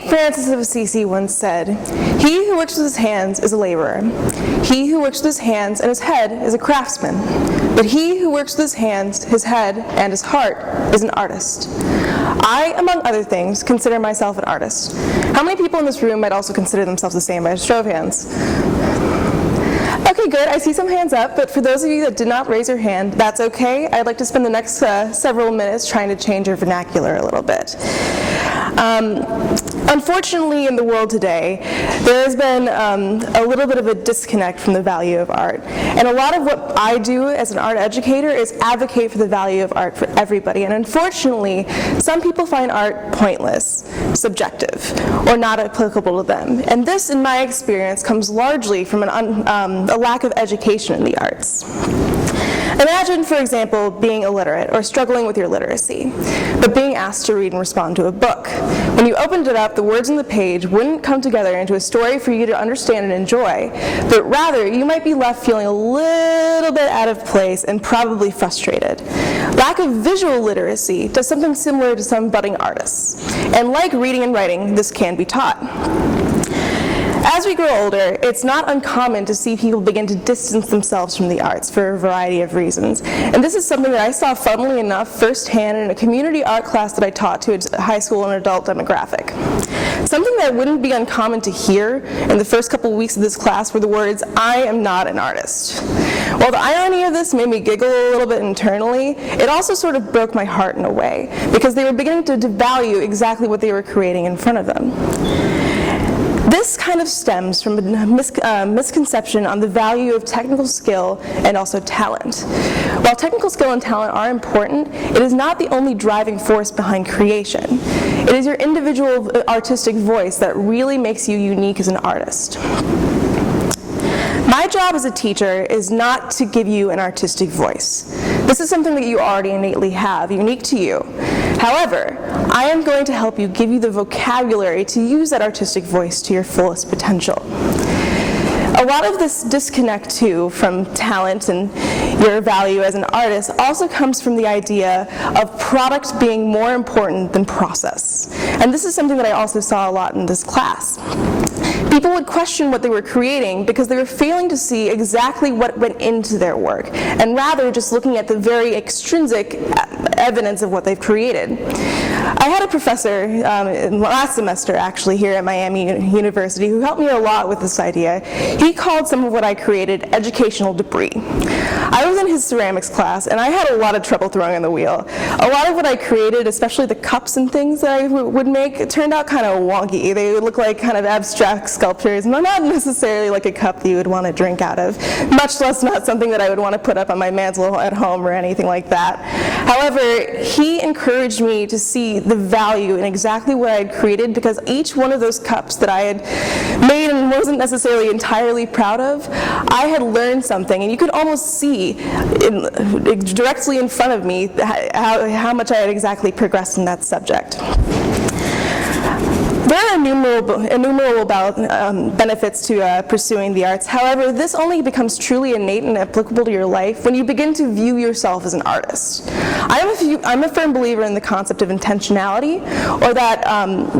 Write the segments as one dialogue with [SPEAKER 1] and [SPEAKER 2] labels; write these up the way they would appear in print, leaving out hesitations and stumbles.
[SPEAKER 1] Francis of Assisi once said, "He who works with his hands is a laborer. He who works with his hands and his head is a craftsman. But he who works with his hands, his head, and his heart is an artist." I, among other things, consider myself an artist. How many people in this room might also consider themselves the same by a show of hands? Okay, good. I see some hands up, but for those of you that did not raise your hand, that's okay. I'd like to spend the next several minutes trying to change your vernacular a little bit. Unfortunately, in the world today, there has been a little bit of a disconnect from the value of art. And a lot of what I do as an art educator is advocate for the value of art for everybody. And unfortunately, some people find art pointless, subjective, or not applicable to them. And this, in my experience, comes largely from a lack of education in the arts. Imagine, for example, being illiterate or struggling with your literacy, but being asked to read and respond to a book. When you opened it up, the words on the page wouldn't come together into a story for you to understand and enjoy, but rather you might be left feeling a little bit out of place and probably frustrated. Lack of visual literacy does something similar to some budding artists, and like reading and writing, this can be taught. As we grow older, it's not uncommon to see people begin to distance themselves from the arts for a variety of reasons. And this is something that I saw, funnily enough, firsthand in a community art class that I taught to a high school and adult demographic. Something that wouldn't be uncommon to hear in the first couple of weeks of this class were the words, "I am not an artist." While the irony of this made me giggle a little bit internally, it also sort of broke my heart in a way, because they were beginning to devalue exactly what they were creating in front of them. This kind of stems from a misconception on the value of technical skill and also talent. While technical skill and talent are important, it is not the only driving force behind creation. It is your individual artistic voice that really makes you unique as an artist. My job as a teacher is not to give you an artistic voice. This is something that you already innately have, unique to you. However, I am going to help you give you the vocabulary to use that artistic voice to your fullest potential. A lot of this disconnect, too, from talent and your value as an artist also comes from the idea of product being more important than process. And this is something that I also saw a lot in this class. People would question what they were creating because they were failing to see exactly what went into their work, and rather just looking at the very extrinsic evidence of what they've created. I had a professor last semester, actually, here at Miami University, who helped me a lot with this idea. He called some of what I created educational debris. I was in his ceramics class, and I had a lot of trouble throwing in the wheel. A lot of what I created, especially the cups and things that I would make, it turned out kind of wonky. They would look like kind of abstract sculptures, not necessarily like a cup that you would want to drink out of, much less not something that I would want to put up on my mantle at home or anything like that. However, he encouraged me to see the value in exactly what I had created, because each one of those cups that I had made and wasn't necessarily entirely proud of, I had learned something, and you could almost see directly in front of me how much I had exactly progressed in that subject. There are innumerable benefits to pursuing the arts. However, this only becomes truly innate and applicable to your life when you begin to view yourself as an artist. I'm a firm believer in the concept of intentionality, or that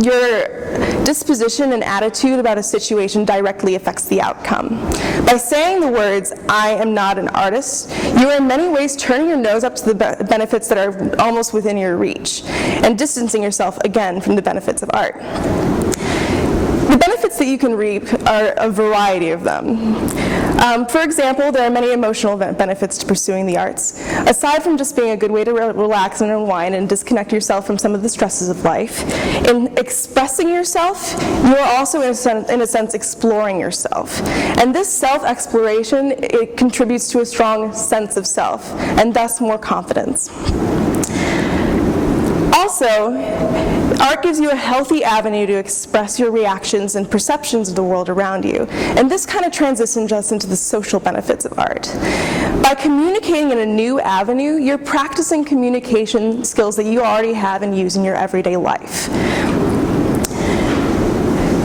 [SPEAKER 1] your disposition and attitude about a situation directly affects the outcome. By saying the words, "I am not an artist," you are in many ways turning your nose up to the benefits that are almost within your reach, and distancing yourself again from the benefits of art. The benefits that you can reap are a variety of them. For example, there are many emotional benefits to pursuing the arts. Aside from just being a good way to relax and unwind and disconnect yourself from some of the stresses of life, in expressing yourself, you are also, in a sense, exploring yourself. And this self-exploration, it contributes to a strong sense of self, and thus more confidence. Also, art gives you a healthy avenue to express your reactions and perceptions of the world around you. And this kind of transitions us into the social benefits of art. By communicating in a new avenue, you're practicing communication skills that you already have and use in your everyday life.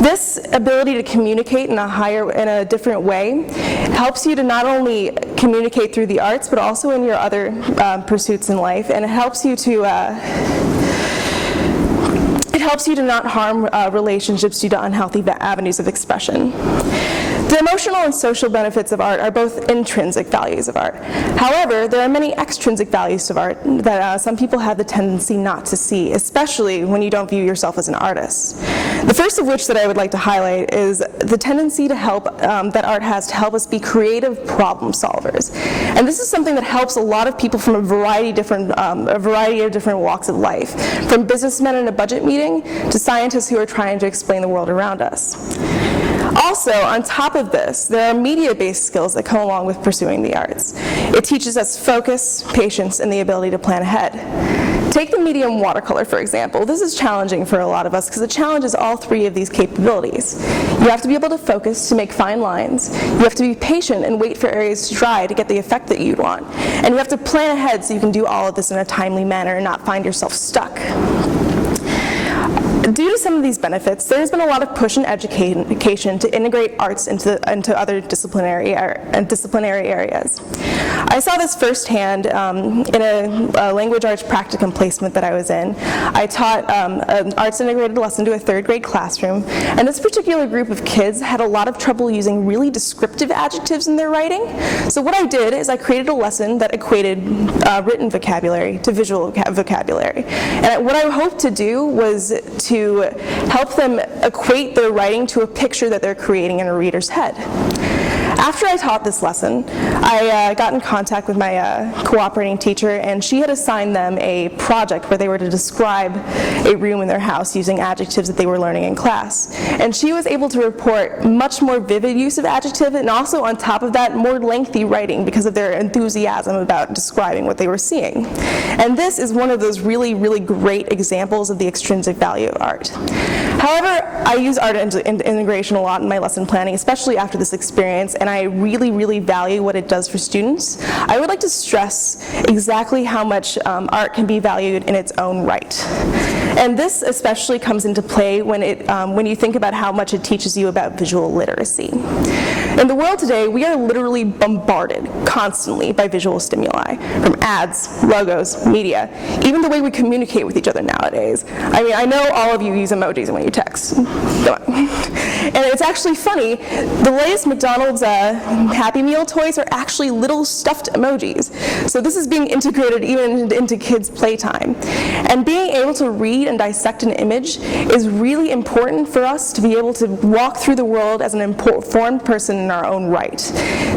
[SPEAKER 1] This ability to communicate in a different way helps you to not only communicate through the arts, but also in your other pursuits in life, and it helps you to helps you to not harm relationships due to unhealthy avenues of expression. The emotional and social benefits of art are both intrinsic values of art. However, there are many extrinsic values of art that some people have the tendency not to see, especially when you don't view yourself as an artist. The first of which that I would like to highlight is the tendency to help that art has to help us be creative problem solvers. And this is something that helps a lot of people from a variety of different walks of life, from businessmen in a budget meeting to scientists who are trying to explain the world around us. Also, on top of this, there are media-based skills that come along with pursuing the arts. It teaches us focus, patience, and the ability to plan ahead. Take the medium watercolor, for example. This is challenging for a lot of us because it challenges all three of these capabilities. You have to be able to focus to make fine lines, you have to be patient and wait for areas to dry to get the effect that you want, and you have to plan ahead so you can do all of this in a timely manner and not find yourself stuck. Due to some of these benefits, there's been a lot of push in education to integrate arts into other disciplinary areas. I saw this firsthand in a language arts practicum placement that I was in. I taught an arts integrated lesson to a third grade classroom, and this particular group of kids had a lot of trouble using really descriptive adjectives in their writing. So what I did is I created a lesson that equated written vocabulary to visual vocabulary. And what I hoped to do was to help them equate their writing to a picture that they're creating in a reader's head. After I taught this lesson, I got in contact with my cooperating teacher, and she had assigned them a project where they were to describe a room in their house using adjectives that they were learning in class. And she was able to report much more vivid use of adjective, and also on top of that, more lengthy writing because of their enthusiasm about describing what they were seeing. And this is one of those really, really great examples of the extrinsic value of art. However, I use art integration a lot in my lesson planning, especially after this experience, and I really, really value what it does for students. I would like to stress exactly how much art can be valued in its own right. And this especially comes into play when you think about how much it teaches you about visual literacy. In the world today, we are literally bombarded constantly by visual stimuli, from ads, logos, media, even the way we communicate with each other nowadays. I mean, I know all of you use emojis when you text. Come on. And it's actually funny, the latest McDonald's Happy Meal toys are actually little stuffed emojis. So this is being integrated even into kids' playtime. And being able to read and dissect an image is really important for us to be able to walk through the world as an informed person in our own right.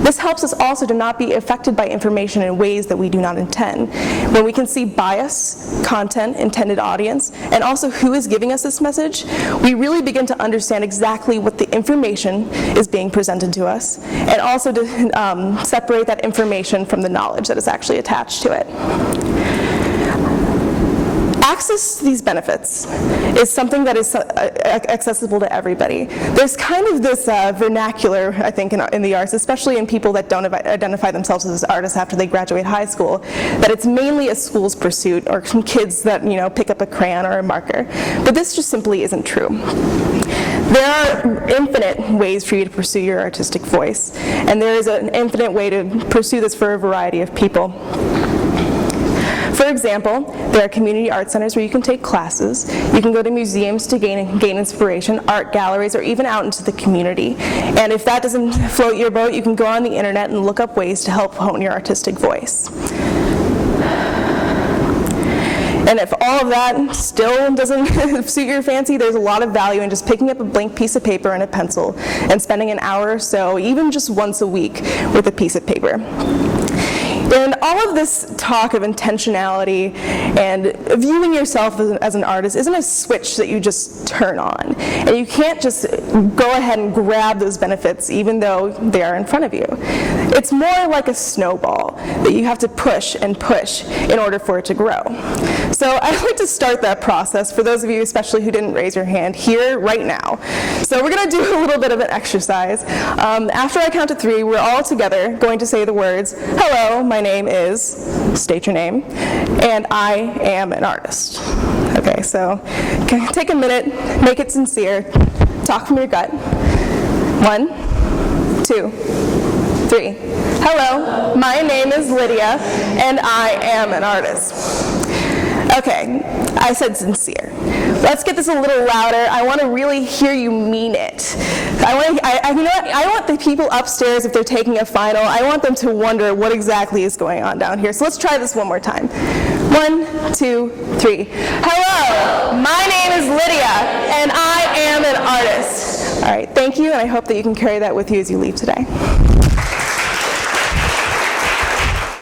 [SPEAKER 1] This helps us also to not be affected by information in ways that we do not intend. When we can see bias, content, intended audience, and also who is giving us this message, we really begin to understand exactly what the information is being presented to us, and also to separate that information from the knowledge that is actually attached to it. Access to these benefits is something that is accessible to everybody. There's kind of this vernacular, I think, in the arts, especially in people that don't identify themselves as artists after they graduate high school, that it's mainly a school's pursuit, or kids that pick up a crayon or a marker. But this just simply isn't true. There are infinite ways for you to pursue your artistic voice, and there is an infinite way to pursue this for a variety of people. For example, there are community art centers where you can take classes, you can go to museums to gain inspiration, art galleries, or even out into the community. And if that doesn't float your boat, you can go on the internet and look up ways to help hone your artistic voice. And if all of that still doesn't suit your fancy, there's a lot of value in just picking up a blank piece of paper and a pencil and spending an hour or so, even just once a week, with a piece of paper. And all of this talk of intentionality and viewing yourself as an artist isn't a switch that you just turn on. And you can't just go ahead and grab those benefits even though they are in front of you. It's more like a snowball that you have to push and push in order for it to grow. So I'd like to start that process for those of you especially who didn't raise your hand here right now. So we're going to do a little bit of an exercise. After I count to 3, we're all together going to say the words, "Hello, my name is," state your name, "and I am an artist." Okay, so take a minute, make it sincere, talk from your gut. 1, 2, 3. Hello, my name is Lydia, and I am an artist. Okay, I said sincere. Let's get this a little louder. I want to really hear you mean it. You know what? I want the people upstairs, if they're taking a final, I want them to wonder what exactly is going on down here. So let's try this one more time. 1, 2, 3. Hello, my name is Lydia, and I am an artist. All right, thank you, and I hope that you can carry that with you as you leave today.